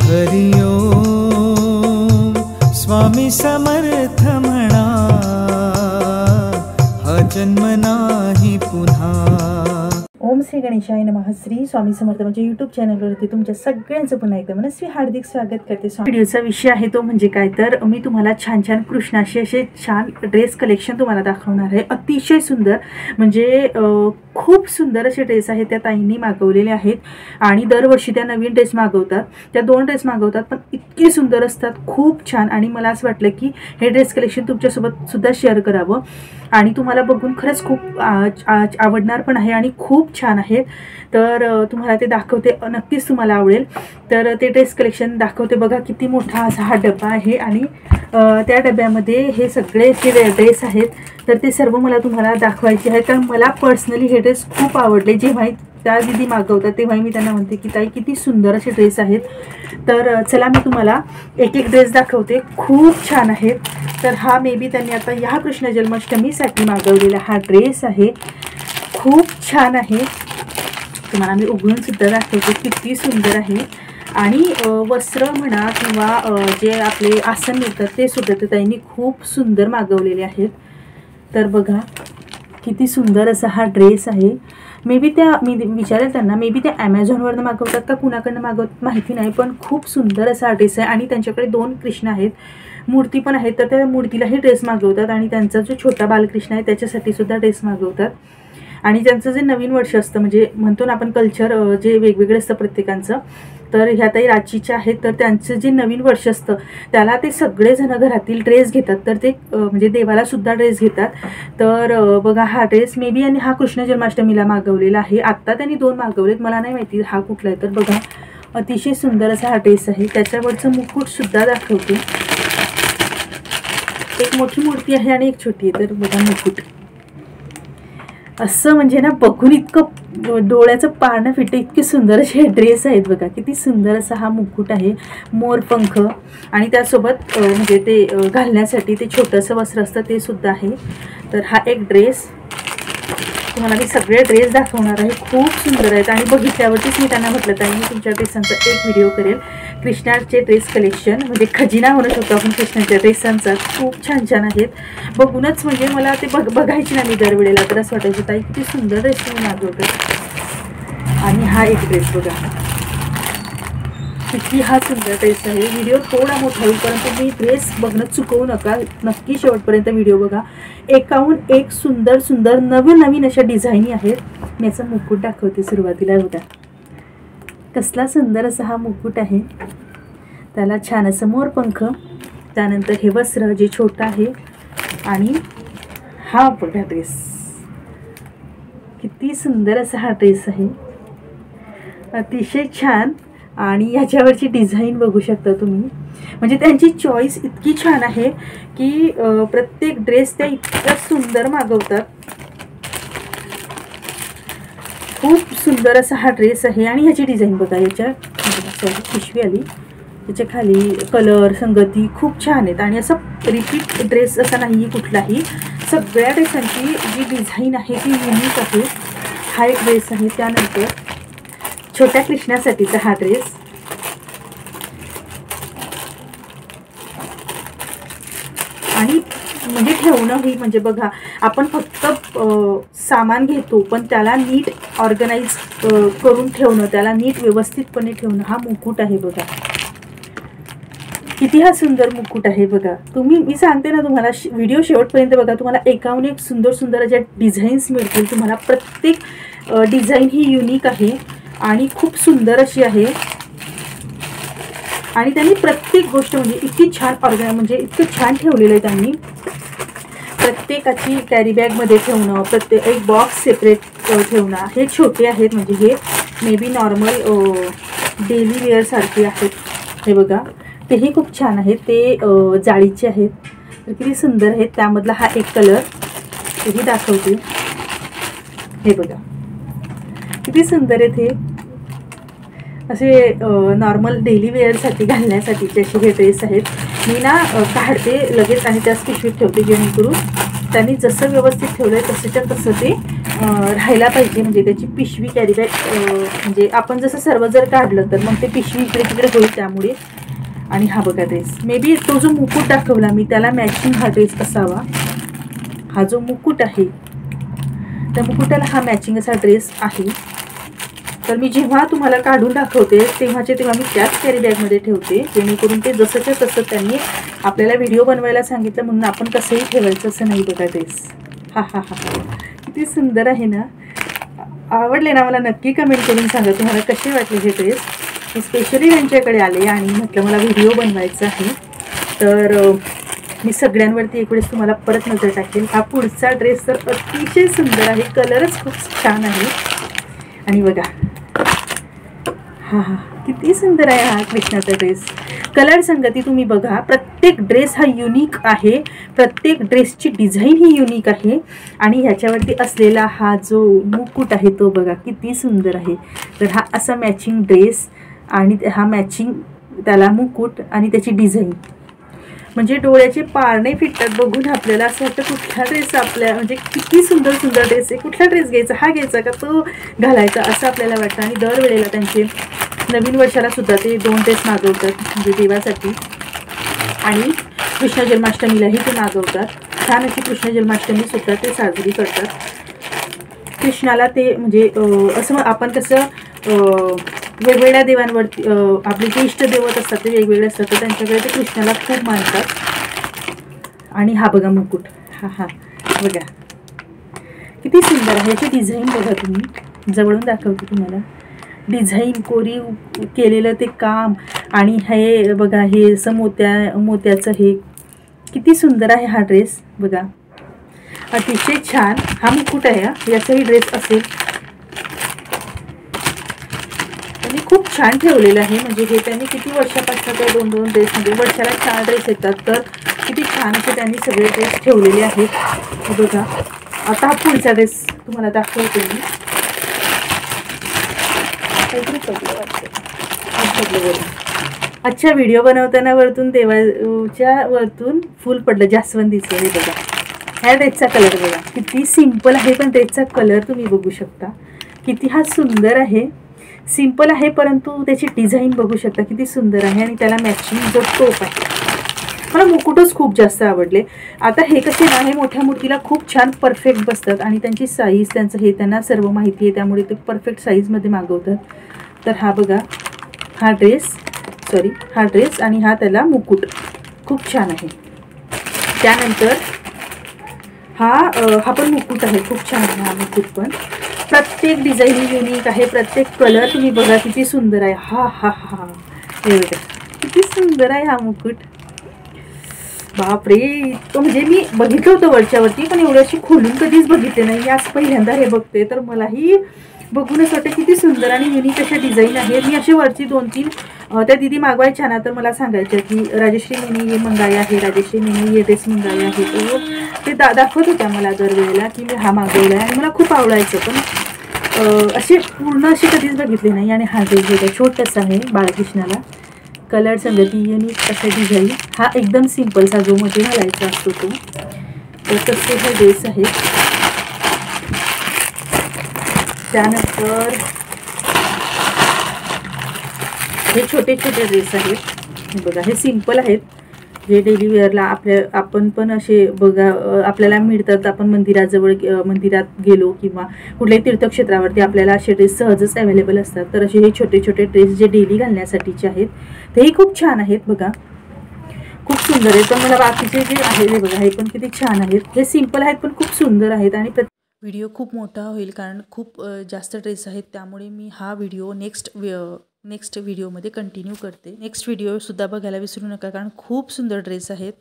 हरि ओम स्वामी समर्थ म्हणा, हा जन्म नाही पुन्हा। ओम श्री गणेशाय नमः। श्री स्वामी समर्थ म्हणजे यूट्यूब चॅनलवरती तुमच्या सगळ्यांचं पुन्हा एकदा मनस्वी हार्दिक स्वागत करते। व्हिडिओचा विषय आहे तो म्हणजे काय तर मी तुम्हाला छान छान कृष्णाचे असे छान ड्रेस कलेक्शन तुम्हाला दाखवणार आहे। अतिशय सुंदर म्हणजे खूप सुंदर असे ड्रेस आहेत त्या ताईंनी मागवलेले आहेत आणि दरवर्षी त्या नवीन ड्रेस मागवतात, त्या 2 ड्रेस मागवतात पण इतके सुंदर असतात, खूप छान। आणि मला असं वाटलं की हे ड्रेस कलेक्शन तुमच्यासोबत सुद्धा शेअर करावं आणि तुम्हाला बघून खरंच खूप आवडणार पण आहे आणि खूप छान आहेत। तर तुम्हाला ते दाखवते, नक्कीच तुम्हाला आवडेल। तर ते ड्रेस कलेक्शन दाखवते बघा, किती मोठा असा हा डबा आहे आणि त्या डब्यामध्ये हे सगळे जे ड्रेस आहेत तर ते सर्व मला तुम्हाला दाखवायचे आहे। कारण मला पर्सनली हे ड्रेस खूप आवडले। जेव्हा त्या दीदी मागवतात तेव्हा मी त्यांना म्हणते की ताई किती सुंदर असे ड्रेस आहेत। तर चला मी तुम्हाला एक एक ड्रेस दाखवते, खूप छान आहेत। तर हा मे बी त्यांनी आता ह्या कृष्ण जन्माष्टमीसाठी मागवलेला हा ड्रेस आहे, खूप छान आहे। तुम्हाला मी उघडून सुद्धा दाखवते, किती सुंदर आहे। आणि वस्त्र म्हणा किंवा जे आपले आसन मिळतात ते सुद्धा ते त्यांनी खूप सुंदर मागवलेले आहेत। तर बघा किती सुंदर असा हा ड्रेस आहे। मे बी त्या मी विचारेल त्यांना, मे बी त्या ॲमेझॉनवरनं मागवतात का कुणाकडनं मागवतात माहिती नाही, पण खूप सुंदर असा ड्रेस आहे। आणि त्यांच्याकडे 2 कृष्ण आहेत, मूर्ती पण आहेत, तर त्या मूर्तीलाही ड्रेस मागवतात आणि त्यांचा जो छोटा बालकृष्ण आहे त्याच्यासाठी सुद्धा ड्रेस मागवतात। आणि त्यांचं जे नवीन वर्ष असतं म्हणजे म्हणतो ना आपण कल्चर जे वेगवेगळे असतं प्रत्येकांचं, तर ह्या ताई रांचीच्या आहेत, तर त्यांचं जे नवीन वर्ष असतं त्याला ते सगळेजण घरातील ड्रेस घेतात, तर ते म्हणजे देवाला सुद्धा ड्रेस घेतात। तर बघा हा ड्रेस मे बी आणि हा कृष्ण जन्माष्टमीला मागवलेला आहे। आत्ता त्यांनी 2 मागवलेत, मला नाही माहिती हा कुठला आहे। तर बघा अतिशय सुंदर असा हा ड्रेस आहे। त्याच्यावरचं मुकुटसुद्धा दाखवते, एक मोठी मूर्ती आहे आणि एक छोटी आहे। तर बघा मुकुट असं म्हणजे ना बघून इतकं डोळ्याचं पारणं फिटे, इतके सुंदर असे ड्रेस आहेत बघा, किती सुंदर असा हा मुकुट आहे, मोरपंख आणि त्यासोबत म्हणजे ते घालण्यासाठी ते छोटंसं वस्त्र असतं ते सुद्धा आहे। तर हा एक ड्रेस तुम्हाला मी सगळे ड्रेस दाखवणार आहे, खूप सुंदर आहेत। आणि बघितल्यावरतीच मी त्यांना म्हटलं ताई मी तुमच्या ड्रेसांचा एक व्हिडिओ करेल, कृष्णाचे ड्रेस कलेक्शन म्हणजे खजिना म्हणू शकतो आपण कृष्णाच्या ड्रेसांचा, खूप छान छान आहेत। बघूनच म्हणजे मला ते बघायची ना मी दरवेळेला, तर असं वाटायचं ताई किती सुंदर ड्रेस तुम्ही मागवतात। आणि हा एक ड्रेस बघा किती हा सुंदर ड्रेस आहे। व्हिडिओ थोडा मोठा होईल परंतु मी ड्रेस बघणं चुकवू नका, नक्की शेवटपर्यंत व्हिडिओ बघा। एकाहून एक सुंदर सुंदर नवीन नवीन अशा डिझाईनी आहेत। मी याचा मुकुट दाखवते सुरुवातीला बघा, कसला सुंदर असा हा मुकुट आहे, त्याला छान असं मोरपंख, त्यानंतर हे वस्त्र जे छोटं आहे आणि हा बघा ड्रेस किती सुंदर असा हा ड्रेस आहे, अतिशय छान। आणि ह्याच्यावरची डिझाईन बघू शकता तुम्ही, म्हणजे त्यांची चॉईस इतकी छान आहे की प्रत्येक ड्रेस त्या इतक्या सुंदर मागवतात, खूप सुंदर असा हा ड्रेस आहे। आणि ह्याची डिझाईन बघा, याच्या पिशवी आली, त्याच्या खाली कलर संगती खूप छान आहेत। आणि असं रिपीट ड्रेस असा नाही कुठलाही, सगळ्या ड्रेसांची जी डिझाईन आहे ती युनिक आहे। हा एक ड्रेस आहे, त्यानंतर छोट्या कृष्णासाठीचा हा ड्रेस, आणि म्हणजे ठेवणं ही म्हणजे बघा आपण फक्त सामान घेतो पण त्याला नीट ऑर्गनाइज करून ठेवणं, त्याला नीट व्यवस्थितपणे ठेवणं, हा मुकुट आहे बघा, किती हा सुंदर मुकुट आहे बघा। तुम्ही मी सांगते ना तुम्हाला व्हिडिओ शेवटपर्यंत बघा, तुम्हाला एकाहून एक सुंदर सुंदर ज्या डिझाईन्स मिळतील तुम्हाला, प्रत्येक डिझाईन ही युनिक आहे आणि खूप सुंदर अशी आहे। आणि त्यांनी प्रत्येक गोष्ट म्हणजे इतकी छान म्हणजे इतकं छान ठेवलेलं आहे त्यांनी, प्रत्येकाची कॅरी बॅगमध्ये ठेवणं, प्रत्येक एक बॉक्स सेपरेट ठेवणं। हे छोटे आहेत म्हणजे हे मे बी नॉर्मल डेली वेअरसारखे आहेत, हे बघा तेही खूप छान आहेत, ते जाळीचे आहेत, तर किती सुंदर आहेत। त्यामधला हा एक कलर तेही दाखवते, हे बघा किती सुंदर आहेत, हे असे नॉर्मल डेली वेअरसाठी घालण्यासाठीचे असे हे ड्रेस आहेत। मी ना काढते लगेच आणि त्याच पिशवीत ठेवते, जेणेकरून त्यांनी जसं व्यवस्थित ठेवलं आहे तसंच्या तसं ते राहायला पाहिजे, म्हणजे त्याची पिशवी कॅरी बॅग म्हणजे आपण जसं सर्व जर काढलं तर मग ते पिशवी इकडे तिकडे होईल त्यामुळे. आणि हा बघा ड्रेस, मे बी तो जो मुकुट दाखवला मी त्याला मॅचिंग हा ड्रेस असावा. हा जो मुकुट आहे त्या मुकुटाला हा मॅचिंग असा ड्रेस आहे. तर मी जेव्हा तुम्हाला काढून दाखवते तेव्हा मी त्याच कॅरी बॅगमध्ये ठेवते, जेणेकरून ते जसंच्या तसं त्यांनी आपल्याला व्हिडिओ बनवायला सांगितलं म्हणून आपण कसंही ठेवायचं असं नाही. बघा ड्रेस, हा हा हा किती सुंदर आहे ना. आवडले ना मला नक्की कमेंट करून सांगा तुम्हाला कसे वाटले हे ड्रेस. मी स्पेशली त्यांच्याकडे आले आणि म्हटलं मला व्हिडिओ बनवायचा आहे, तर मी सगळ्यांवरती एक वेळेस तुम्हाला परत नजर टाकेल. हा पुढचा ड्रेस तर अतिशय सुंदर आहे, कलरच खूप छान आहे. आणि बघा हा हा किती सुंदर आहे हा कृष्णाचा ड्रेस. कलर संगती तुम्ही बघा, प्रत्येक ड्रेस हा युनिक आहे, प्रत्येक ड्रेसची डिझाईन ही युनिक आहे. आणि ह्याच्यावरती असलेला हा जो मुकुट आहे तो बघा किती सुंदर आहे. तर हा असा मॅचिंग ड्रेस आणि हा मॅचिंग त्याला मुकुट आणि त्याची डिझाईन, म्हणजे डोळ्याचे पारणे फिटतात बघून आपल्याला असं वाटतं कुठला ड्रेस आपल्या म्हणजे किती सुंदर सुंदर ड्रेस आहे, कुठला ड्रेस घ्यायचा, हा घ्यायचा का तो घालायचा असं आपल्याला वाटतं. आणि दरवेळेला त्यांचे नवीन वर्षाला सुद्धा ते 2 ड्रेस मागवतात म्हणजे देवासाठी, आणि कृष्ण जन्माष्टमीलाही ते मागवतात. छान अशी कृष्ण जन्माष्टमी सुद्धा ते साजरी करतात. कृष्णाला ते म्हणजे असं आपण कसं वेगवेगळ्या देवांवरती आपले जे इष्टदेवत असतात ते वेगवेगळे असतात, तर त्यांच्याकडे ते कृष्णाला खूप मानतात. आणि हा बघा मुकुट, हा हा बघा किती सुंदर आहे. याची डिझाईन बघा, तुम्ही जवळून दाखवते तुम्हाला. डिझाईन कोरीव केलेलं ते काम, आणि हे बघा हे असं मोत्याचं हे किती सुंदर आहे हा ड्रेस. बघा अतिशय छान हा मुकुट आहे. याचाही ड्रेस असेल त्यांनी खूप छान ठेवलेलं आहे. म्हणजे हे त्यांनी किती वर्षापासून तर 2-2 ड्रेस म्हणजे वर्षाला 4 ड्रेस येतात, तर किती छान असे त्यांनी सगळे ड्रेस ठेवलेले आहेत. बघा आता हा पुढचा ड्रेस तुम्हाला दाखवते मी. अच्छा, व्हिडिओ बनवताना वरतून देवाच्या वरतून फूल पडलं जास्वंदीचं. हे बघा ह्या ड्रेसचा कलर बघा किती सिंपल आहे, पण ड्रेसचा कलर तुम्ही बघू शकता किती हा सुंदर आहे. सिंपल आहे परंतु त्याची डिझाईन बघू शकता किती सुंदर आहे. आणि त्याला मॅचिंग जो टोप आहे, मला मुकुटच खूप जास्त आवडले. आता हे कसे ना, हे मोठ्या मूर्तीला खूप छान परफेक्ट बसतात आणि त्यांची साईज त्यांचं हे त्यांना सर्व माहिती आहे, त्यामुळे ते परफेक्ट साईजमध्ये मागवतात. तर हा बघा हा ड्रेस आणि हा त्याला मुकुट खूप छान आहे. त्यानंतर हा पण मुकुट आहे, खूप छान आहे हा मुकुट पण. प्रत्येक डिझाईन युनिक आहे, प्रत्येक कलर तुम्ही बघा किती सुंदर आहे. हा हा हा हे बघा किती सुंदर आहे हा मुकुट. बापरे, तो म्हणजे मी बघितलं होतं वरच्यावरती, पण एवढ्याशी खोलून कधीच बघितले नाही. आज पहिल्यांदा हे बघते, तर मलाही बघूनच वाटतं किती सुंदर आणि युनिक अशा डिझाईन आहेत. मी अशी वरची 2-3 त्या दीदी मागवायच्या ना, तर मला सांगायच्या की राजश्री मैंने ये मंगाया आहे, राजश्री मैंने ये ड्रेस मंगाया आहे. तो ते दाखवत होत्या मला दरवेळेला की मी हा मागवला आहे, आणि मला खूप आवडायचं. पण असे पूर्ण अशी कधीच बघितली नाही. आणि हा ड्रेस बघा छोटासा आहे बाळकृष्णाला, कलर संगती युनिक असा डिझाईन. हा एकदम सिंपलचा जो मध्ये घालायचा असतो तो, तर तसे हे ड्रेस आहेत. त्यानंतर हे छोटे छोटे ड्रेस आहेत. बघा हे सिंपल आहेत, जे डेली वेअरला आपण पण असे बघा आपल्याला मिळतात. आपण मंदिरात गेलो किंवा कुठल्याही तीर्थक्षेत्रावरती आपल्याला असे ड्रेस सहजच अवेलेबल असतात. तर असे हे छोटे छोटे ड्रेस जे डेली घालण्यासाठीचे आहेत तेही खूप छान आहेत. बघा खूप सुंदर आहेत. पण मला बाकीचे जे आहेत हे बघा हे पण किती छान आहेत. हे सिंपल आहेत पण खूप सुंदर आहेत. आणि व्हिडिओ खूप मोठा होईल कारण खूप जास्त ड्रेस आहेत, त्यामुळे मी हा व्हिडिओ नेक्स्ट व्हिडिओमध्ये कंटिन्यू करते. नेक्स्ट व्हिडिओसुद्धा बघायला विसरू नका, कारण खूप सुंदर ड्रेस आहेत.